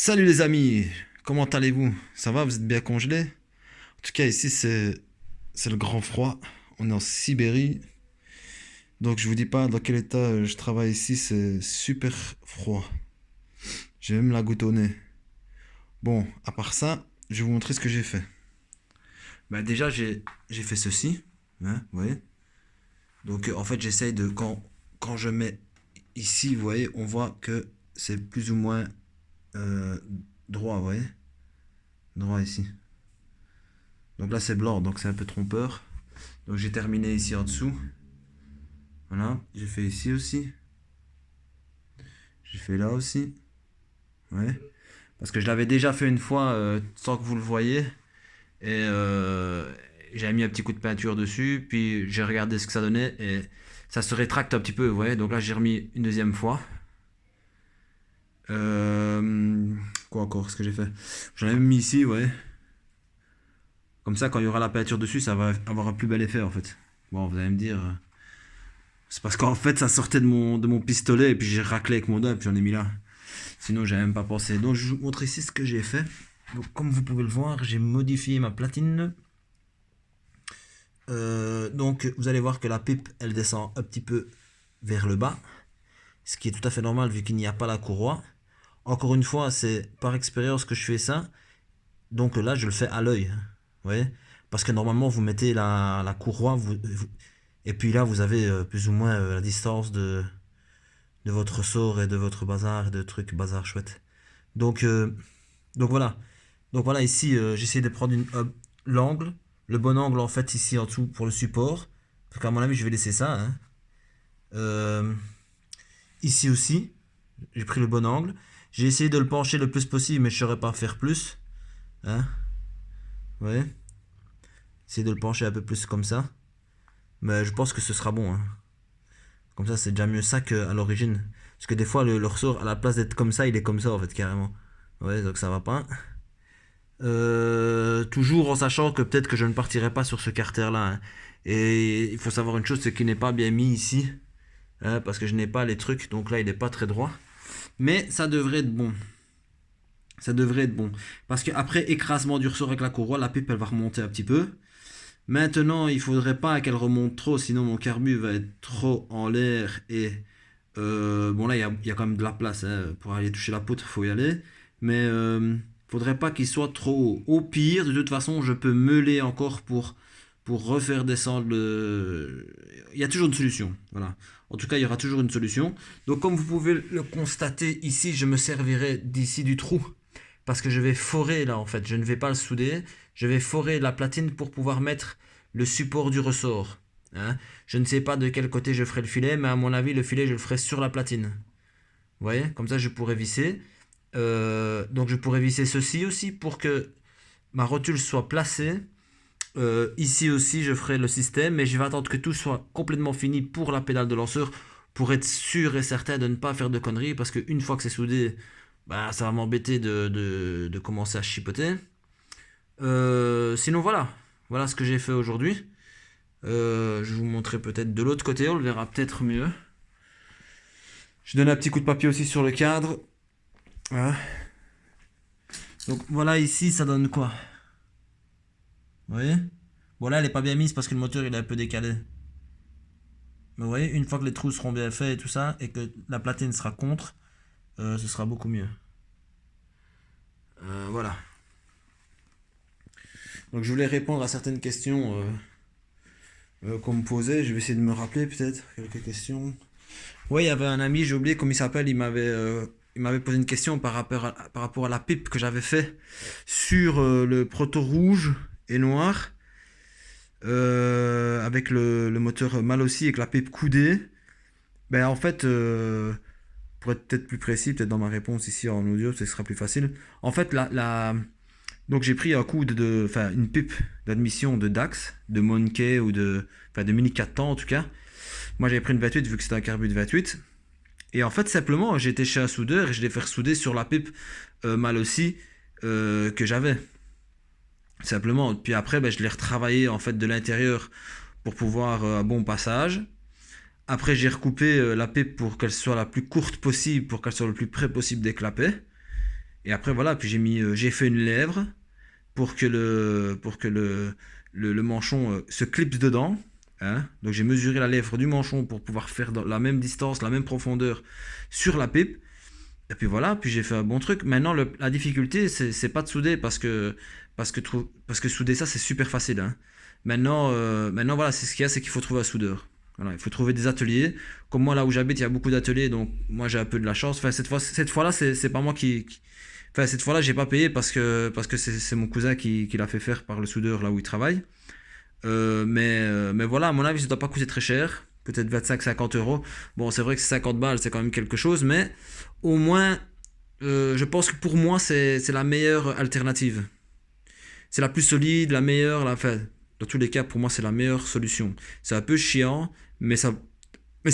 Salut les amis, comment allez-vous? Ça va, vous êtes bien congelés? En tout cas, ici c'est le grand froid. On est en Sibérie. Donc je vous dis pas dans quel état je travaille ici, c'est super froid. J'ai même la goutte au nez. Bon, à part ça, je vais vous montrer ce que j'ai fait. Bah déjà j'ai fait ceci, hein, vous voyez? Donc en fait, j'essaye de quand je mets ici, vous voyez, on voit que c'est plus ou moins euh, droit, vous voyez? Droit ici. Donc là c'est blanc, donc c'est un peu trompeur. Donc j'ai terminé ici en dessous. Voilà, j'ai fait ici aussi. J'ai fait là aussi. Ouais. Parce que je l'avais déjà fait une fois sans que vous le voyez. Et j'avais mis un petit coup de peinture dessus. Puis j'ai regardé ce que ça donnait. Et ça se rétracte un petit peu, vous voyez. Donc là j'ai remis une deuxième fois. Quoi encore? Ce que j'ai fait? J'en ai même mis ici, ouais. Comme ça, quand il y aura la peinture dessus, ça va avoir un plus bel effet en fait. Bon, vous allez me dire. C'est parce qu'en fait, ça sortait de mon pistolet et puis j'ai raclé avec mon doigt et puis j'en ai mis là. Sinon, j'avais même pas pensé. Donc, je vous montre ici ce que j'ai fait. Donc, comme vous pouvez le voir, j'ai modifié ma platine. Donc, vous allez voir que la pipe, elle descend un petit peu vers le bas. Ce qui est tout à fait normal vu qu'il n'y a pas la courroie. Encore une fois, c'est par expérience que je fais ça. Donc là, je le fais à l'œil. Vous voyez? Parce que normalement, vous mettez la courroie. Et puis là, vous avez plus ou moins la distance de votre ressort et de votre bazar et de trucs bazar chouette. Donc, euh, donc voilà. Donc voilà, ici, j'essaie de prendre l'angle. Le bon angle, en fait, ici en dessous pour le support. Parce qu'à mon avis, je vais laisser ça, hein. Euh, Ici aussi, j'ai pris le bon angle. J'ai essayé de le pencher le plus possible, mais je ne saurais pas faire plus. Hein. Ouais. Essayer de le pencher un peu plus comme ça. Mais je pense que ce sera bon, hein. Comme ça, c'est déjà mieux ça qu'à l'origine. Parce que des fois, le ressort, à la place d'être comme ça, il est comme ça, en fait, carrément. Ouais, donc ça va pas. Toujours en sachant que peut-être que je ne partirai pas sur ce carter-là, hein. Et il faut savoir une chose, c'est qu'il n'est pas bien mis ici, hein, parce que je n'ai pas les trucs, donc là il n'est pas très droit. Mais ça devrait être bon. Ça devrait être bon. Parce qu'après écrasement du ressort avec la courroie, la pipe elle va remonter un petit peu. Maintenant, il faudrait pas qu'elle remonte trop, sinon mon carbu va être trop en l'air. Et bon, là il y a quand même de la place, hein, pour aller toucher la poutre, il faut y aller. Mais faudrait pas qu'il soit trop haut. Au pire, de toute façon, je peux meuler encore pour refaire descendre le. Il y a toujours une solution. Voilà. En tout cas, il y aura toujours une solution. Donc, comme vous pouvez le constater ici, je me servirai d'ici du trou. Parce que je vais forer là en fait. Je ne vais pas le souder. Je vais forer la platine pour pouvoir mettre le support du ressort. Hein. Je ne sais pas de quel côté je ferai le filet, mais à mon avis, le filet, je le ferai sur la platine. Vous voyez? Comme ça, je pourrais visser. Donc, je pourrais visser ceci aussi pour que ma rotule soit placée. Ici aussi, je ferai le système, mais je vais attendre que tout soit complètement fini pour la pédale de lanceur pour être sûr et certain de ne pas faire de conneries parce qu'une fois que c'est soudé, bah, ça va m'embêter de commencer à chipoter. Sinon, voilà. Voilà ce que j'ai fait aujourd'hui. Je vais vous montrer peut-être de l'autre côté, on le verra peut-être mieux. Je donne un petit coup de papier aussi sur le cadre. Voilà. Donc voilà, ici, ça donne quoi? Vous voyez? Bon, là, elle est pas bien mise parce que le moteur il est un peu décalé. Mais vous voyez, une fois que les trous seront bien faits et tout ça, et que la platine sera contre, ce sera beaucoup mieux. Voilà. Donc je voulais répondre à certaines questions qu'on me posait. Je vais essayer de me rappeler peut-être quelques questions. Ouais, il y avait un ami, j'ai oublié comment il s'appelle, il m'avait posé une question par rapport à la pipe que j'avais fait sur le proto rouge et noir, avec le moteur mal aussi, avec la pipe coudée. Ben en fait, pour être peut-être plus précis, peut-être dans ma réponse ici en audio, ce sera plus facile. En fait, donc j'ai pris un coup enfin une pipe d'admission de Dax, de Monkey enfin de Mini 4 temps en tout cas. Moi j'avais pris une 28 vu que c'était un carbu de 28. Et en fait simplement j'étais chez un soudeur et je l'ai fait souder sur la pipe mal aussi que j'avais. Simplement. Puis après ben, je l'ai retravaillé en fait de l'intérieur pour pouvoir un bon passage. Après j'ai recoupé la pipe pour qu'elle soit la plus courte possible, pour qu'elle soit le plus près possible des clapets. Et après, voilà, puis j'ai fait une lèvre pour que le manchon se clipse dedans. Hein. Donc j'ai mesuré la lèvre du manchon pour pouvoir faire dans la même distance, la même profondeur sur la pipe. Et puis voilà, puis j'ai fait un bon truc. Maintenant, la difficulté, c'est pas de souder parce que souder ça, c'est super facile. Hein. Maintenant, voilà, c'est ce qu'il y a, c'est qu'il faut trouver un soudeur. Voilà, il faut trouver des ateliers. Comme moi, là où j'habite, il y a beaucoup d'ateliers, donc moi j'ai un peu de la chance. Enfin, cette fois-là, c'est pas moi Enfin, cette fois-là, j'ai pas payé parce que c'est mon cousin qui l'a fait faire par le soudeur là où il travaille. Mais voilà, à mon avis, ça doit pas coûter très cher. Peut-être 25-50 euros. Bon, c'est vrai que c'est 50 balles, c'est quand même quelque chose, mais au moins, je pense que pour moi, c'est la meilleure alternative. C'est la plus solide, la meilleure, enfin, dans tous les cas, pour moi, c'est la meilleure solution. C'est un peu chiant, mais ça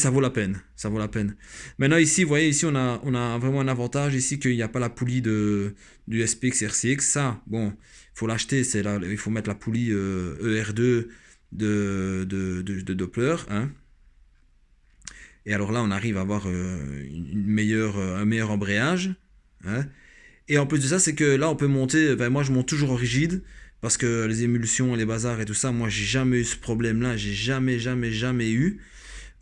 vaut la peine. Ça vaut la peine. Maintenant, ici, vous voyez, ici, on a vraiment un avantage ici qu'il n'y a pas la poulie du SPX RCX. Ça, bon, il faut l'acheter. Il faut mettre la poulie ER2 de Doppler. Hein. Et alors là, on arrive à avoir un meilleur embrayage. Hein. Et en plus de ça, c'est que là, on peut monter. Ben, moi, je monte toujours au rigide. Parce que les émulsions et les bazars et tout ça, moi, j'ai jamais eu ce problème-là. J'ai jamais eu.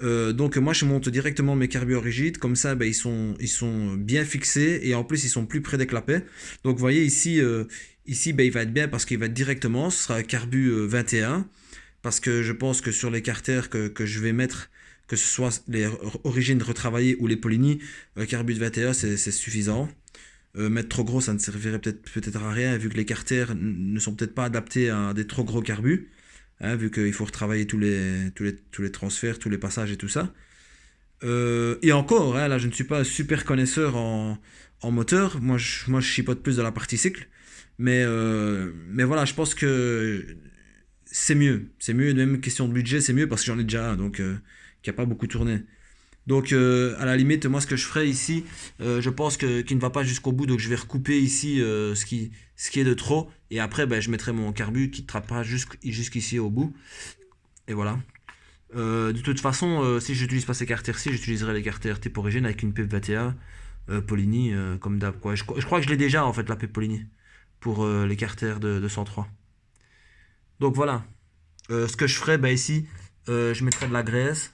Donc moi je monte directement mes carburants rigides, comme ça ben, ils sont bien fixés et en plus ils sont plus près des clapets. Donc vous voyez ici ben, il va être bien parce qu'il va être directement, ce sera un carbu 21 parce que je pense que sur les carters que je vais mettre, que ce soit les origines retravaillées ou les Poligny, carbu de 21 c'est suffisant. Mettre trop gros ça ne servirait peut-être à rien vu que les carters ne sont peut-être pas adaptés à des trop gros carbus. Hein, vu qu'il faut retravailler tous les transferts, tous les passages et tout ça. Et encore, hein, là je ne suis pas un super connaisseur en moteur, moi je chipote plus de la partie cycle, mais voilà, je pense que c'est mieux, même question de budget, c'est mieux parce que j'en ai déjà un, donc qui n'a pas beaucoup tourné. Donc à la limite, moi ce que je ferai ici, je pense qu'il ne va pas jusqu'au bout, donc je vais recouper ici ce qui est de trop, et après ben, je mettrai mon carbu qui ne trappe pas jusqu'ici au bout, et voilà. De toute façon, si j'utilise pas ces carters-ci, j'utiliserai les carters type origine avec une PEP 21 Poligny comme d'hab. Quoi. Je crois que je l'ai déjà en fait la PEP Poligny pour les carters de 103. Donc voilà. Ce que je ferai, bah, ici, je mettrai de la graisse.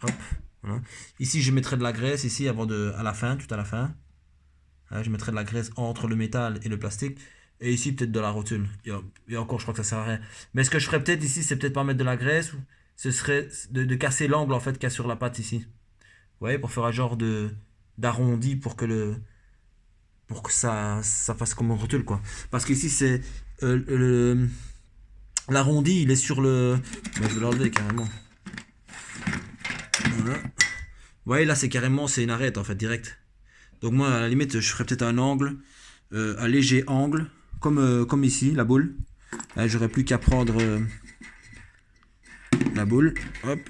Hop. Voilà. Ici, je mettrai de la graisse ici à la fin, tout à la fin. Hein, je mettrai de la graisse entre le métal et le plastique. Et ici, peut-être de la rotule. Et encore, je crois que ça sert à rien. Mais ce que je ferais peut-être ici, c'est peut-être pas mettre de la graisse. Ce serait de casser l'angle en fait qu'il y a sur la pâte ici. Vous voyez, pour faire un genre d'arrondi pour que ça fasse comme une rotule quoi. Parce qu'ici, c'est l'arrondi, il est sur le. Bon, je vais l'enlever carrément. Voilà. Vous voyez, là, c'est une arête en fait, direct. Donc moi, à la limite, je ferais peut-être un angle, un léger angle, comme ici, la boule. Là, j'aurais plus qu'à prendre la boule. Hop.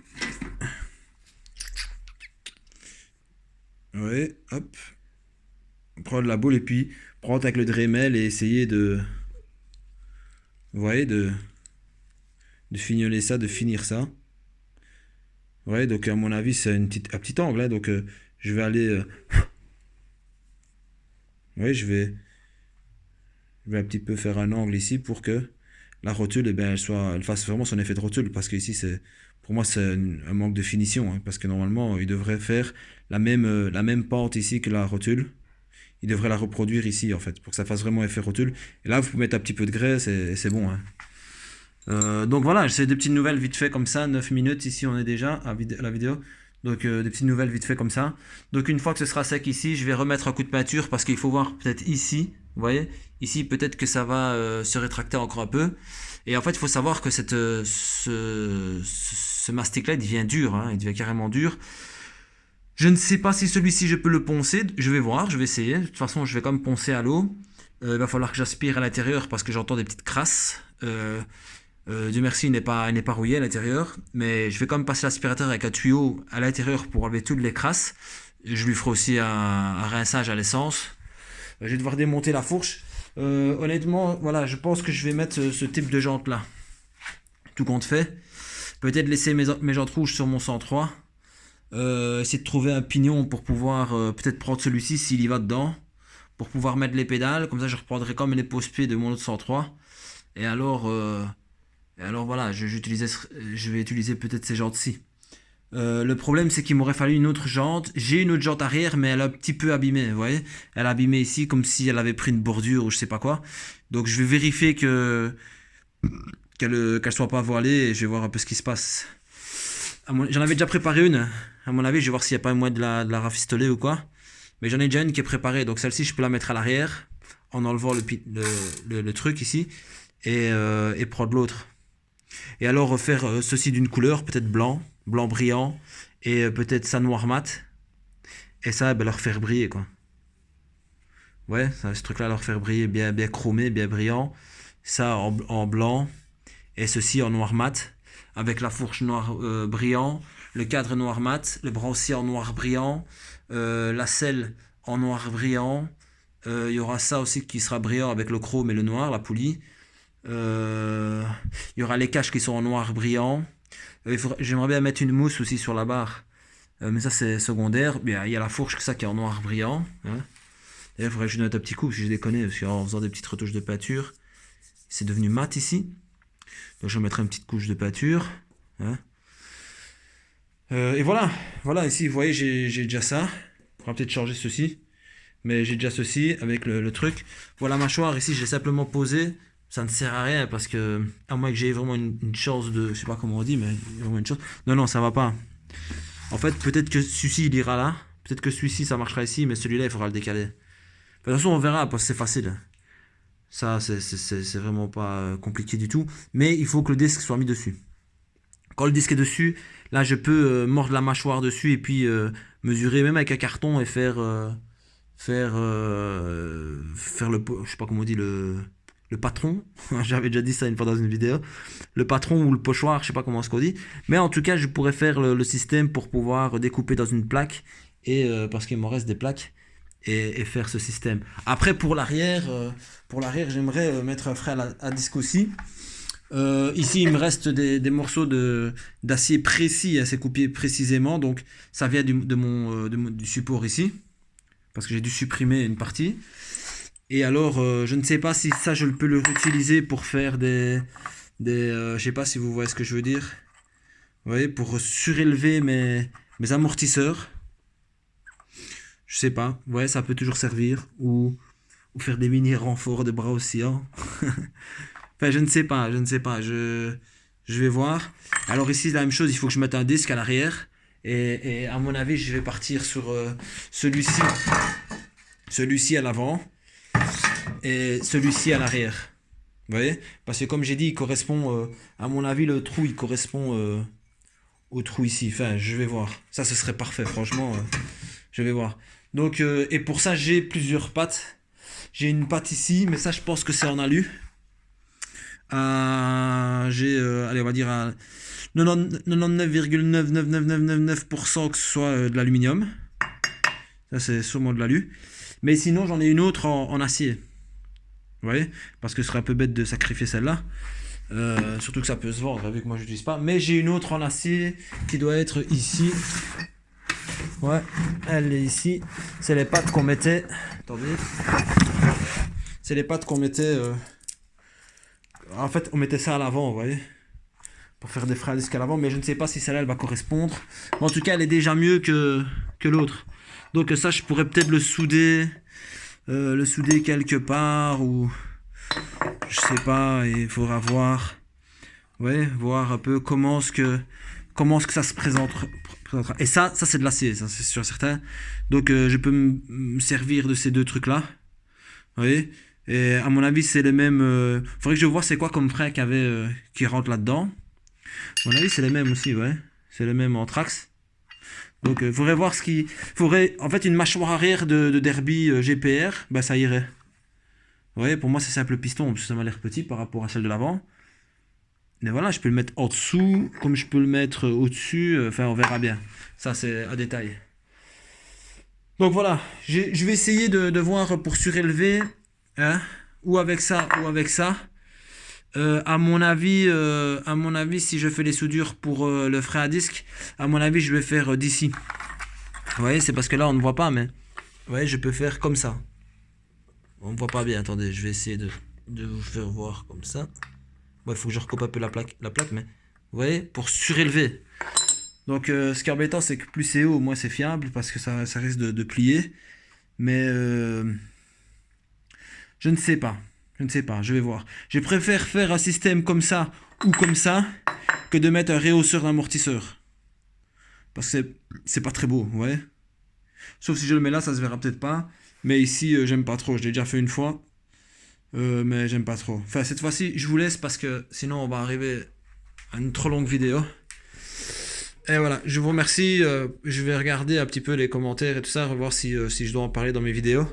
Ouais, hop. Prendre la boule et puis prendre avec le Dremel et essayer vous voyez, de fignoler ça, de finir ça. Ouais, donc à mon avis, c'est un petit angle. Hein, donc je vais aller. Ouais, je vais un petit peu faire un angle ici pour que la rotule, eh ben, elle fasse vraiment son effet de rotule. Parce que ici, pour moi, c'est un manque de finition. Hein, parce que normalement, il devrait faire la même pente ici que la rotule. Il devrait la reproduire ici, en fait, pour que ça fasse vraiment effet rotule. Et là, vous pouvez mettre un petit peu de graisse et c'est bon. Hein. Donc voilà, c'est des petites nouvelles vite fait comme ça, 9 minutes, ici on est déjà à la vidéo. Donc des petites nouvelles vite fait comme ça. Donc une fois que ce sera sec ici, je vais remettre un coup de peinture parce qu'il faut voir peut-être ici, vous voyez, ici peut-être que ça va se rétracter encore un peu. Et en fait il faut savoir que ce mastic là il devient dur, hein, il devient carrément dur. Je ne sais pas si celui-ci je peux le poncer, je vais voir, je vais essayer. De toute façon je vais quand même poncer à l'eau. Il va falloir que j'aspire à l'intérieur parce que j'entends des petites crasses. Dieu merci, il n'est pas rouillé à l'intérieur, mais je vais quand même passer l'aspirateur avec un tuyau à l'intérieur pour enlever toutes les crasses. Je lui ferai aussi un rinçage à l'essence. Je vais devoir démonter la fourche. Honnêtement, voilà, je pense que je vais mettre ce type de jante là. Tout compte fait. Peut-être laisser mes jantes rouges sur mon 103. Essayer de trouver un pignon pour pouvoir peut-être prendre celui-ci s'il y va dedans. pour pouvoir mettre les pédales. Comme ça, je reprendrai comme les pose-pieds de mon autre 103. Et alors voilà, je vais utiliser peut-être ces jantes-ci. Le problème, c'est qu'il m'aurait fallu une autre jante. J'ai une autre jante arrière, mais elle est un petit peu abîmée, vous voyez. Elle est abîmée ici, comme si elle avait pris une bordure ou je sais pas quoi. Donc je vais vérifier qu'elle soit pas voilée et je vais voir un peu ce qui se passe. J'en avais déjà préparé une. À mon avis, je vais voir s'il n'y a pas moyen de la rafistoler ou quoi. Mais j'en ai déjà une qui est préparée. Donc celle-ci, je peux la mettre à l'arrière en enlevant le truc ici et prendre l'autre. Et alors refaire ceci d'une couleur, peut-être blanc brillant et peut-être ça noir mat. Et ça, leur faire briller quoi. Ouais, ça, ce truc-là, leur faire briller bien chromé, bien brillant. Ça en blanc et ceci en noir mat avec la fourche noir brillant, le cadre noir mat, le bras aussi en noir brillant, la selle en noir brillant. Il y aura ça aussi qui sera brillant avec le chrome et le noir, la poulie. Il y aura les caches qui sont en noir brillant. J'aimerais bien mettre une mousse aussi sur la barre, mais ça c'est secondaire. Bien, il y a la fourche ça qui est en noir brillant. Hein. D'ailleurs, il faudrait que je note un petit coup si je déconne, parce qu'en faisant des petites retouches de peinture, c'est devenu mat ici. Donc je mettrai une petite couche de peinture. Hein. Et voilà, ici vous voyez j'ai déjà ça. On va peut-être changer ceci, mais j'ai déjà ceci avec le truc. Voilà la mâchoire ici, j'ai simplement posé. Ça ne sert à rien parce que, à moins que j'ai vraiment une chance de, je sais pas comment on dit, mais vraiment une chance. Non, ça va pas. En fait, peut-être que celui-ci il ira là. Peut-être que celui-ci ça marchera ici, mais celui-là il faudra le décaler. De toute façon, on verra parce que c'est facile. Ça, c'est vraiment pas compliqué du tout. Mais il faut que le disque soit mis dessus. Quand le disque est dessus, là je peux mordre la mâchoire dessus et puis mesurer même avec un carton et faire le, je sais pas comment on dit, le patron. J'avais déjà dit ça une fois dans une vidéo. Le patron ou le pochoir, je sais pas comment on dit. Mais en tout cas, je pourrais faire le système pour pouvoir découper dans une plaque et parce qu'il m'en reste des plaques. Et faire ce système. Après pour l'arrière, j'aimerais mettre un frein à disque aussi. Ici il me reste des morceaux d'acier précis, assez coupés précisément, donc ça vient du support ici, parce que j'ai dû supprimer une partie. Et alors je ne sais pas si ça je peux le réutiliser pour faire je sais pas si vous voyez ce que je veux dire. Vous voyez, pour surélever mes amortisseurs. Je sais pas, ouais, ça peut toujours servir. Ou faire des mini renforts de bras oscillants. Enfin, je ne sais pas. Je vais voir. Alors ici, la même chose, il faut que je mette un disque à l'arrière. Et à mon avis, je vais partir sur celui-ci. Celui-ci à l'avant. Et celui-ci à l'arrière. Vous voyez? Parce que comme j'ai dit, il correspond, à mon avis, le trou, il correspond au trou ici. Enfin, je vais voir. Ça, ce serait parfait, franchement. Je vais voir. Donc, et pour ça, j'ai plusieurs pattes. J'ai une patte ici, mais ça, je pense que c'est en alu. J'ai, allez, on va dire à 99,99999% que ce soit de l'aluminium. Ça, c'est sûrement de l'alu. Mais sinon, j'en ai une autre en acier. Vous voyez? Parce que ce serait un peu bête de sacrifier celle-là. Surtout que ça peut se vendre, vu que moi, je n'utilise pas. Mais j'ai une autre en acier qui doit être ici. Ouais, elle est ici. C'est les pattes qu'on mettait. Attendez. C'est les pattes qu'on mettait. En fait, on mettait ça à l'avant, vous voyez. Pour faire des freins à disque à l'avant. Mais je ne sais pas si celle-là, elle va correspondre. Mais en tout cas, elle est déjà mieux que l'autre. Donc ça, je pourrais peut-être le souder. Quelque part. Ou. Je sais pas. Il faudra voir. Ouais, voir un peu comment est-ce que ça se présentera. Et ça c'est de l'acier, ça c'est sûr certain. Donc je peux me servir de ces deux trucs là. Vous voyez? Et à mon avis c'est les mêmes. Faudrait que je vois c'est quoi comme frein qui rentre là-dedans. À mon avis c'est les mêmes aussi, ouais. C'est les mêmes en Trax. Donc faudrait voir en fait une mâchoire arrière de Derby GPR, bah ça irait. Vous voyez, pour moi c'est simple piston, parce que ça m'a l'air petit par rapport à celle de l'avant. Mais voilà, je peux le mettre en dessous, comme je peux le mettre au-dessus. Enfin, on verra bien. Ça, c'est un détail. Donc voilà, je vais essayer de voir pour surélever, hein, ou avec ça, ou avec ça. À mon avis, si je fais les soudures pour le frein à disque, à mon avis, je vais faire d'ici. Vous voyez, c'est parce que là, on ne voit pas, mais vous voyez, je peux faire comme ça. On ne voit pas bien, attendez, je vais essayer de vous faire voir comme ça. Bon, il faut que je recoupe un peu la plaque, mais vous voyez, pour surélever. Donc ce qui est embêtant, c'est que plus c'est haut, moins c'est fiable, parce que ça risque de plier. Mais je ne sais pas. Je ne sais pas, je vais voir. Je préfère faire un système comme ça ou comme ça que de mettre un réhausseur d'amortisseur. Parce que c'est pas très beau, ouais. Sauf si je le mets là, ça se verra peut-être pas. Mais ici, j'aime pas trop. Je l'ai déjà fait une fois. Mais j'aime pas trop. Enfin, cette fois-ci, je vous laisse parce que sinon, on va arriver à une trop longue vidéo. Et voilà, je vous remercie. Je vais regarder un petit peu les commentaires et tout ça, revoir si je dois en parler dans mes vidéos.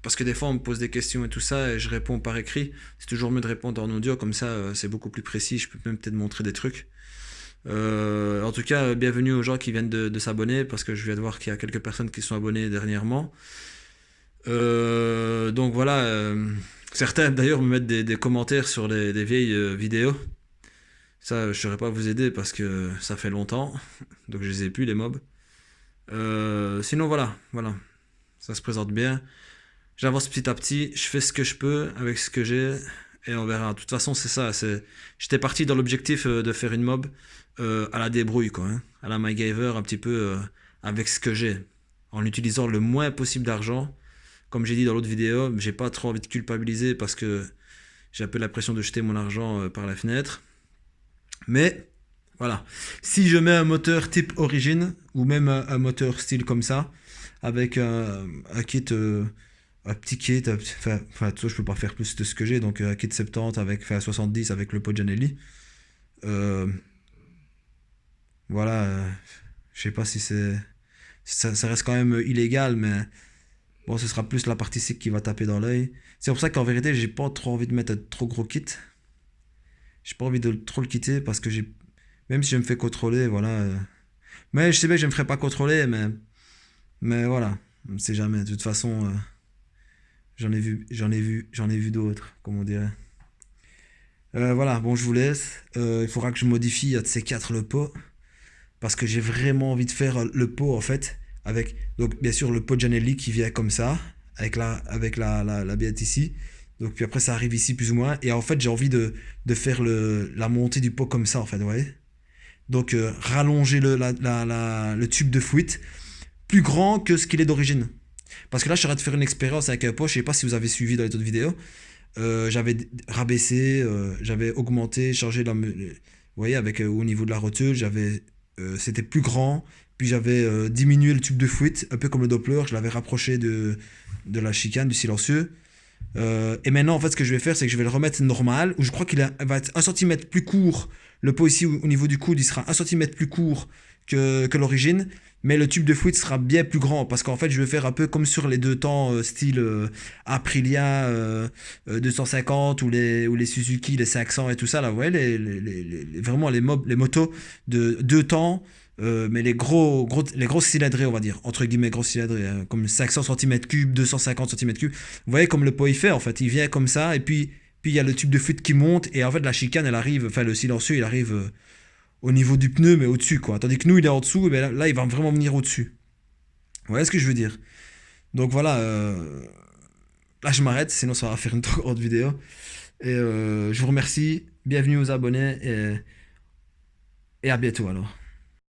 Parce que des fois, on me pose des questions et tout ça, et je réponds par écrit. C'est toujours mieux de répondre en audio, comme ça, c'est beaucoup plus précis. Je peux même peut-être montrer des trucs. En tout cas, bienvenue aux gens qui viennent de s'abonner, parce que je viens de voir qu'il y a quelques personnes qui sont abonnées dernièrement. Donc voilà, certains d'ailleurs me mettent des commentaires sur des vieilles vidéos. Ça, je ne saurais pas vous aider parce que ça fait longtemps, donc je les ai plus les mobs. Sinon voilà, ça se présente bien. J'avance petit à petit, je fais ce que je peux avec ce que j'ai et on verra. De toute façon, c'est ça. J'étais parti dans l'objectif de faire une mob à la débrouille, quoi, hein, à la MacGyver, un petit peu avec ce que j'ai, en utilisant le moins possible d'argent. Comme j'ai dit dans l'autre vidéo, j'ai pas trop envie de culpabiliser parce que j'ai un peu l'impression de jeter mon argent par la fenêtre. Mais voilà, si je mets un moteur type Origin ou même un moteur style comme ça, avec un kit, un petit kit, enfin, tout ça, je peux pas faire plus de ce que j'ai, donc un kit 70 avec, enfin 70 avec le pot Janelli. Voilà, je sais pas si ça reste quand même illégal, mais bon, ce sera plus la partie SIC qui va taper dans l'œil. C'est pour ça qu'en vérité, j'ai pas trop envie de mettre un trop gros kit. J'ai pas envie de trop le quitter parce que même si je me fais contrôler, voilà. Mais je sais bien que je me ferai pas contrôler, mais voilà, on ne sait jamais. De toute façon, j'en ai vu d'autres, comme on dirait. Voilà, bon, je vous laisse. Il faudra que je modifie un de ces quatre le pot parce que j'ai vraiment envie de faire le pot en fait avec donc bien sûr le pot Janelli qui vient comme ça avec la biette ici. Donc puis après ça arrive ici plus ou moins et en fait j'ai envie de faire la montée du pot comme ça en fait, vous voyez. Donc rallonger le tube de fuite plus grand que ce qu'il est d'origine. Parce que là je suis en train de faire une expérience avec un pot, je sais pas si vous avez suivi dans les autres vidéos. J'avais rabaissé, j'avais augmenté, changé vous voyez avec au niveau de la rotule, c'était plus grand, puis j'avais diminué le tube de fuite, un peu comme le Doppler, je l'avais rapproché de la chicane, du silencieux. Et maintenant en fait ce que je vais faire c'est que je vais le remettre normal, où je crois va être 1 cm plus court, le pot ici au niveau du coude il sera 1 cm plus court que l'origine, mais le tube de fuite sera bien plus grand, parce qu'en fait je vais faire un peu comme sur les deux temps style Aprilia 250 ou les Suzuki, les 500 et tout ça, là vous voyez vraiment les motos de deux temps. Mais les grosses cylindrées, on va dire, entre guillemets grosses cylindrées, hein, comme 500 cm3, 250 cm3. Vous voyez comme le pot il fait en fait, il vient comme ça, et puis il y a le tube de fuite qui monte, et en fait la chicane elle arrive, enfin le silencieux il arrive au niveau du pneu, mais au-dessus quoi. Tandis que nous il est en dessous, et bien là il va vraiment venir au-dessus. Vous voyez ce que je veux dire? Donc voilà, là je m'arrête, sinon ça va faire une trop grande vidéo. Et je vous remercie, bienvenue aux abonnés, et à bientôt alors.